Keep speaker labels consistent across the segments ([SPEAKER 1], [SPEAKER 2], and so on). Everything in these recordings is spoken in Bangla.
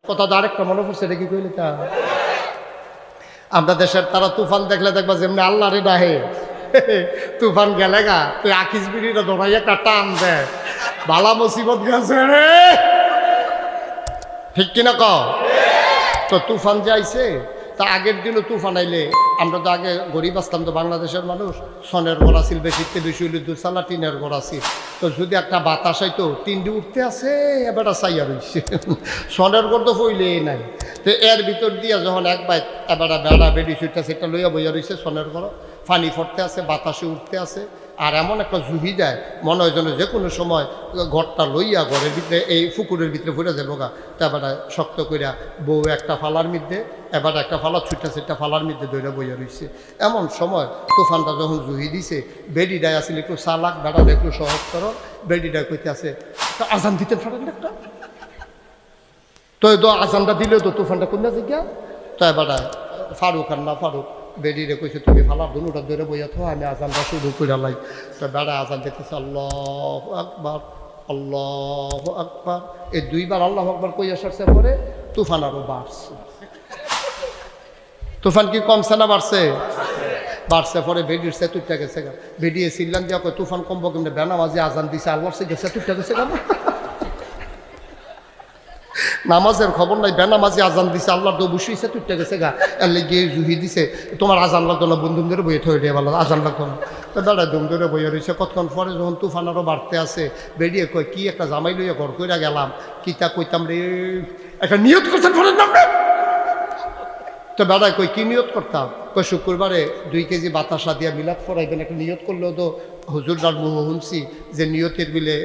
[SPEAKER 1] কথা তো আরেকটা মনে পড়ছে, এটা কি কইলে তা আমরা দেশের তারা তুফান দেখলে দেখবা যেমনি আল্লাহ রে ডাহে তুফান গেলে গা তুই আকিস বিড়িটা ধরাই একটা টান দেয়, বালা মুসিবত গেছে রে, ঠিক কিনা ক? তো তুফান যাইছে, তা আগের দিনও তুফান আইলে আমরা তো আগে গরিব আসতাম, তো বাংলাদেশের মানুষ সনের ঘর আসিল, বেশিতে বেশি হইলে দুসালা টিনের ঘর আসিল। তো যদি একটা বাতাস হইতো টিনটি উঠতে আসে এবার চাইয়া রয়েছে, সনের ঘর তো ফইলে নাই। তো এর ভিতর দিয়া যখন এক বাইক এবার বেড়া বেড়ি ছুটতে সেটা লইয়া বইয়া রয়েছে সনের ঘর, পানি ফটতে আছে, বাতাসে উঠতে আছে, আর এমন একটা জুহি দেয় মনে হয় যেন যে কোনো সময় ঘরটা লইয়া ঘরের ভিতরে এই পুকুরের ভিতরে ফুটে যাবো গা। তো এবার শক্ত করিয়া বউ একটা ফালার মধ্যে, এবার একটা ফালা ছুটে সেটা ফালার মধ্যে দইরা বইয়া রয়েছে। এমন সময় তুফানটা যখন জুহি দিছে, বেডিটাই আসলে একটু চালাক, বেড়াটা একটু সহজ করো, বেডিটা কইতে আছে তো আজান দিতে পারেন একটা, তো আজানটা দিলেও তো তুফানটা কোনটা জিজ্ঞা। তো এবার ফারুক আর না ফারুক বেডিরে কইছে তুমি ফালার দুটা ধরে বইয়া থো, আমি আজানটা শুরু করে লাই। তো বেড়া আজান দিতেছে আল্লাহু আকবার আল্লাহু আকবার, এই দুইবার আল্লাহু আকবার কইয়া সারছে পরে তুফান আরো বাড়ছে। তুফান কি কমছে না বাড়ছে? বাড়ছে। পরে বেডির সেতুরটা গেছে গা, বেডিয়ে সিল্লান দিয়া কয় তুফান কমবো কেমনে, বেনামাজি আজান দিছে আল্লাহর সে গেছে সেতুরটা গেছে গা, নামাজের খবর নাই, বেনামাজি আজান দিছে আল্লাহর দৌ বসে সেতুরটা গেছে গা, এর লেগে জুহি দিছে তোমার আজান লাগতো না, বন্ধুম ধরে বইয়ে থয়ে দিয়ে ভালো আজান লাগতো না। তো বেড়া দুম ধরে বইয়ে রয়েছে। কতক্ষণ পরে যখন তুফান আরও বাড়তে আছে, বেরিয়ে কয় কি একটা জামাই লইয়া ঘর কইরা গেলাম, কিতা কইতাম রে, একটা নিয়ত করছেন ফোনের নামে। তো বেড়ায় কই কি নিয়ত করতাম, কই শুক্রবারে 2 কেজি বাতাসা দিয়া মিলাদ পড়াইবেন, একটা নিয়ত করলেও তো হুজুরদার মুহ শুনছি যে নিয়তের বিলে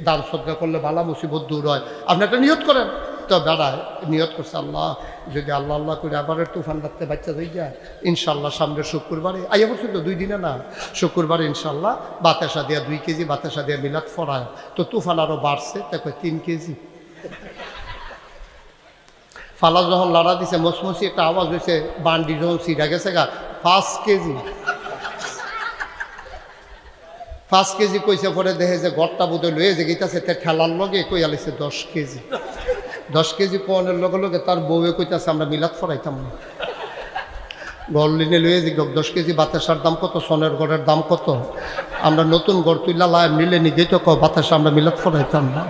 [SPEAKER 1] দান সদকা করলে বালা মুসিবত দূর হয়, আপনি একটা নিয়ত করেন। তো বেড়ায় নিয়ত করছে আল্লাহ যদি আল্লাহ আল্লাহ করে আবার তুফান রাখতে বাচ্চা হয়ে যায়, ইনশাল্লাহ সামনের শুক্রবারে আইয়া বলছি তো 2 দিনে না, শুক্রবারে ইনশাল্লাহ বাতাসা দিয়া 2 কেজি বাতাসা দিয়া মিলাদ পড়ায়। তো তুফান আরও বাড়ছে, তাকে 3 কেজি। ফালা যখন লাড়া দিছে মসমসি একটা আওয়াজ হয়েছে, বান্ডি যখন সিরা গেছে গা 5 কেজি। 5 কেজি কইছে, পরে দেখে যে ঘরটা বোধ লয়ে যে গেছে তার ঠেলার লগে কই আলিছে 10 কেজি। 10 কেজি কোয়ানের লগে লগে তার বউয়ে কইতাছে আমরা মিলাদ ফরাইতাম না। ঘর লিনে লয়ে যে 10 কেজি বাতাসার দাম কত, সোনের ঘরের দাম কত, আমরা নতুন ঘর তুইলা মিলে নিয়ে তো বাতাসা আমরা মিলাদ ফরাইতাম না।